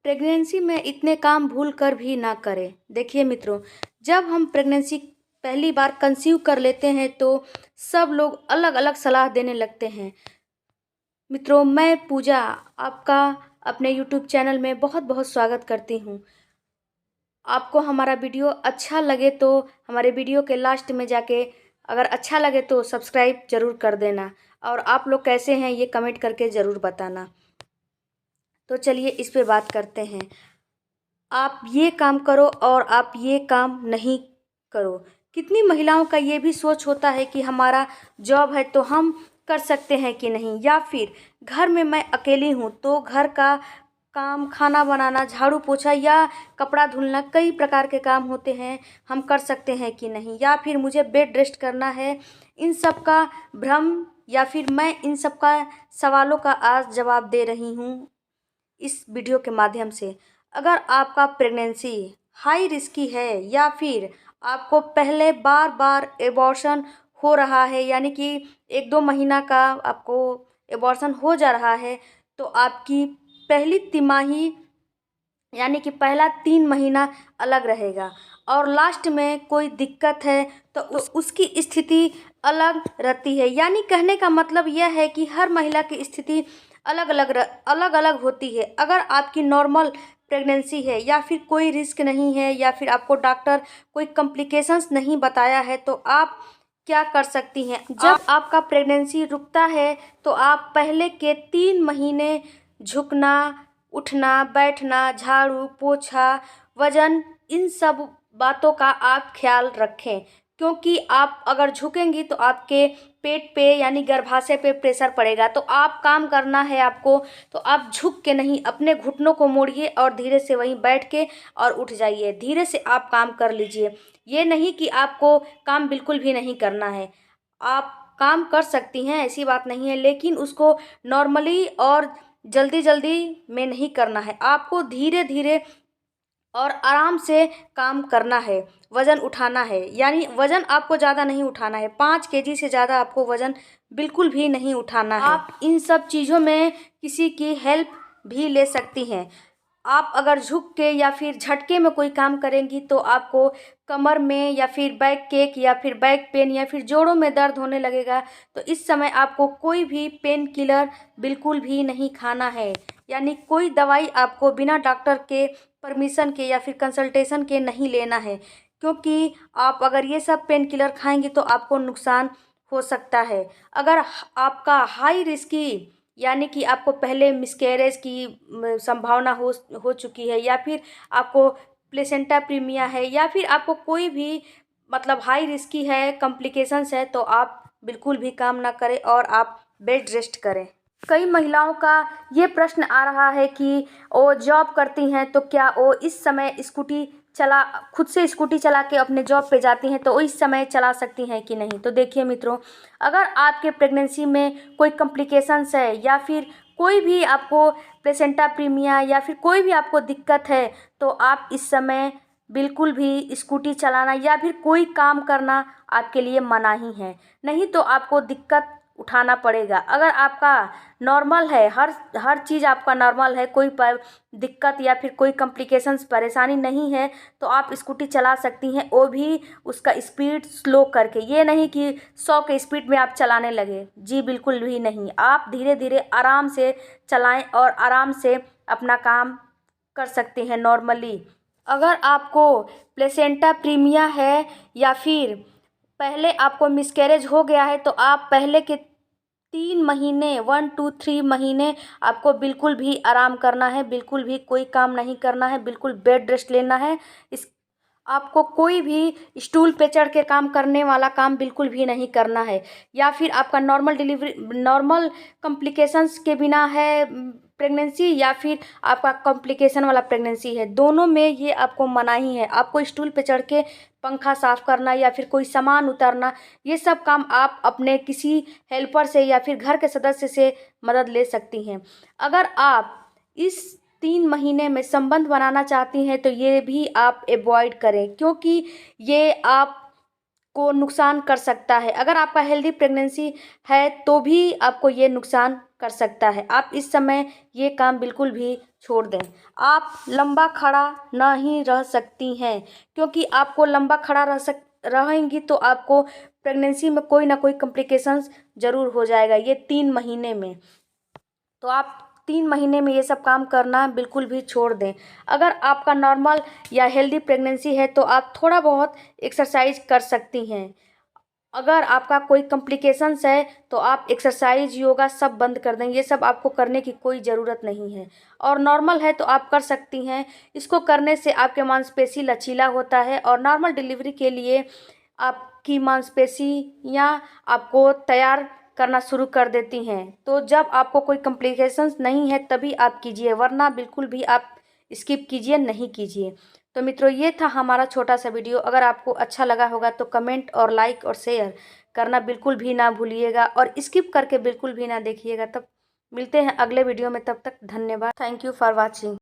Pregnancy में इतने काम भूल कर भी ना करें। देखिए मित्रों, जब हम प्रेगनेंसी पहली बार कंसीव कर लेते हैं तो सब लोग अलग अलग सलाह देने लगते हैं। मित्रों, मैं पूजा आपका अपने यूट्यूब चैनल में बहुत बहुत स्वागत करती हूँ। आपको हमारा वीडियो अच्छा लगे तो हमारे वीडियो के लास्ट में जाके अगर अच्छा लगे तो सब्सक्राइब ज़रूर कर देना, और आप लोग कैसे हैं ये कमेंट करके ज़रूर बताना। तो चलिए इस पे बात करते हैं। आप ये काम करो और आप ये काम नहीं करो। कितनी महिलाओं का ये भी सोच होता है कि हमारा जॉब है तो हम कर सकते हैं कि नहीं, या फिर घर में मैं अकेली हूँ तो घर का काम, खाना बनाना, झाड़ू पोछा या कपड़ा धुलना, कई प्रकार के काम होते हैं, हम कर सकते हैं कि नहीं, या फिर मुझे बेड रेस्ट करना है। इन सब का भ्रम, या फिर मैं इन सब का सवालों का आज जवाब दे रही हूँ इस वीडियो के माध्यम से। अगर आपका प्रेगनेंसी हाई रिस्की है, या फिर आपको पहले बार बार एबॉर्शन हो रहा है, यानी कि 1-2 महीना का आपको एबॉर्शन हो जा रहा है, तो आपकी पहली तिमाही यानी कि पहला 3 महीना अलग रहेगा, और लास्ट में कोई दिक्कत है तो उसकी स्थिति अलग रहती है। यानी कहने का मतलब यह है कि हर महिला की स्थिति अलग अलग होती है। अगर आपकी नॉर्मल प्रेगनेंसी है, या फिर कोई रिस्क नहीं है, या फिर आपको डॉक्टर कोई कॉम्प्लिकेशंस नहीं बताया है, तो आप क्या कर सकती हैं। जब आपका प्रेगनेंसी रुकता है तो आप पहले के 3 महीने झुकना, उठना, बैठना, झाड़ू पोछा, वजन, इन सब बातों का आप ख्याल रखें। क्योंकि आप अगर झुकेंगी तो आपके पेट पे यानी गर्भाशय पे प्रेशर पड़ेगा, तो आप काम करना है आपको, तो आप झुक के नहीं, अपने घुटनों को मोड़िए और धीरे से वहीं बैठ के और उठ जाइए। धीरे से आप काम कर लीजिए। ये नहीं कि आपको काम बिल्कुल भी नहीं करना है, आप काम कर सकती हैं, ऐसी बात नहीं है, लेकिन उसको नॉर्मली और जल्दी जल्दी में नहीं करना है। आपको धीरे धीरे और आराम से काम करना है। वज़न उठाना है, यानी वज़न आपको ज़्यादा नहीं उठाना है। 5 केजी से ज़्यादा आपको वज़न बिल्कुल भी नहीं उठाना है। आप इन सब चीज़ों में किसी की हेल्प भी ले सकती हैं। आप अगर झुक के या फिर झटके में कोई काम करेंगी तो आपको कमर में, या फिर बैक केक, या फिर बैक पेन, या फिर जोड़ों में दर्द होने लगेगा। तो इस समय आपको कोई भी पेन किलर बिल्कुल भी नहीं खाना है, यानी कोई दवाई आपको बिना डॉक्टर के परमिशन के या फिर कंसल्टेशन के नहीं लेना है। क्योंकि आप अगर ये सब पेन किलर खाएंगी तो आपको नुकसान हो सकता है। अगर आपका हाई रिस्की, यानी कि आपको पहले मिसकैरेज की संभावना हो चुकी है, या फिर आपको प्लेसेंटा प्रीमिया है, या फिर आपको कोई भी मतलब हाई रिस्की है, कॉम्प्लिकेशंस है, तो आप बिल्कुल भी काम ना करें और आप बेड रेस्ट करें। कई महिलाओं का ये प्रश्न आ रहा है कि वो जॉब करती हैं तो क्या वो इस समय खुद से स्कूटी चला के अपने जॉब पे जाती हैं तो वो इस समय चला सकती हैं कि नहीं। तो देखिए मित्रों, अगर आपके प्रेगनेंसी में कोई कॉम्प्लिकेशंस है, या फिर कोई भी आपको प्लेसेंटा प्रीमिया, या फिर कोई भी आपको दिक्कत है, तो आप इस समय बिल्कुल भी स्कूटी चलाना या फिर कोई काम करना आपके लिए मना ही है। नहीं तो आपको दिक्कत उठाना पड़ेगा। अगर आपका नॉर्मल है, हर चीज़ आपका नॉर्मल है, कोई पर दिक्कत या फिर कोई कॉम्प्लिकेशंस परेशानी नहीं है, तो आप स्कूटी चला सकती हैं, वो भी उसका स्पीड स्लो करके। ये नहीं कि 100 के स्पीड में आप चलाने लगे, जी बिल्कुल भी नहीं। आप धीरे धीरे आराम से चलाएं और आराम से अपना काम कर सकते हैं नॉर्मली। अगर आपको प्लेसेंटा प्रीमिया है, या फिर पहले आपको मिसकैरेज हो गया है, तो आप पहले के 3 महीने, 1 to 3 महीने आपको बिल्कुल भी आराम करना है, बिल्कुल भी कोई काम नहीं करना है, बिल्कुल बेड रेस्ट लेना है। इस आपको कोई भी स्टूल पे चढ़ के काम करने वाला काम बिल्कुल भी नहीं करना है। या फिर आपका नॉर्मल डिलीवरी, नॉर्मल कॉम्प्लिकेशंस के बिना है प्रेगनेंसी, या फिर आपका कॉम्प्लिकेशन वाला प्रेगनेंसी है, दोनों में ये आपको मनाही है। आपको स्टूल पे चढ़ के पंखा साफ़ करना या फिर कोई सामान उतारना, ये सब काम आप अपने किसी हेल्पर से या फिर घर के सदस्य से मदद ले सकती हैं। अगर आप इस 3 महीने में संबंध बनाना चाहती हैं तो ये भी आप अवॉइड करें, क्योंकि ये आपको नुकसान कर सकता है। अगर आपका हेल्दी प्रेगनेंसी है तो भी आपको ये नुकसान कर सकता है। आप इस समय ये काम बिल्कुल भी छोड़ दें। आप लंबा खड़ा नहीं रह सकती हैं, क्योंकि आपको लंबा खड़ा रहेंगी तो आपको प्रेगनेंसी में कोई ना कोई कॉम्प्लिकेशंस ज़रूर हो जाएगा ये 3 महीने में। तो आप 3 महीने में ये सब काम करना बिल्कुल भी छोड़ दें। अगर आपका नॉर्मल या हेल्दी प्रेगनेंसी है तो आप थोड़ा बहुत एक्सरसाइज कर सकती हैं। अगर आपका कोई कॉम्प्लिकेशंस है तो आप एक्सरसाइज योगा सब बंद कर दें, ये सब आपको करने की कोई ज़रूरत नहीं है। और नॉर्मल है तो आप कर सकती हैं। इसको करने से आपके मांसपेशी लचीला होता है और नॉर्मल डिलीवरी के लिए आपकी मांसपेशियाँ आपको तैयार करना शुरू कर देती हैं। तो जब आपको कोई कॉम्प्लिकेशंस नहीं है तभी आप कीजिए, वरना बिल्कुल भी आप स्किप कीजिए, नहीं कीजिए। तो मित्रों, ये था हमारा छोटा सा वीडियो। अगर आपको अच्छा लगा होगा तो कमेंट और लाइक और शेयर करना बिल्कुल भी ना भूलिएगा और स्किप करके बिल्कुल भी ना देखिएगा। तब मिलते हैं अगले वीडियो में, तब तक धन्यवाद। Thank you for watching.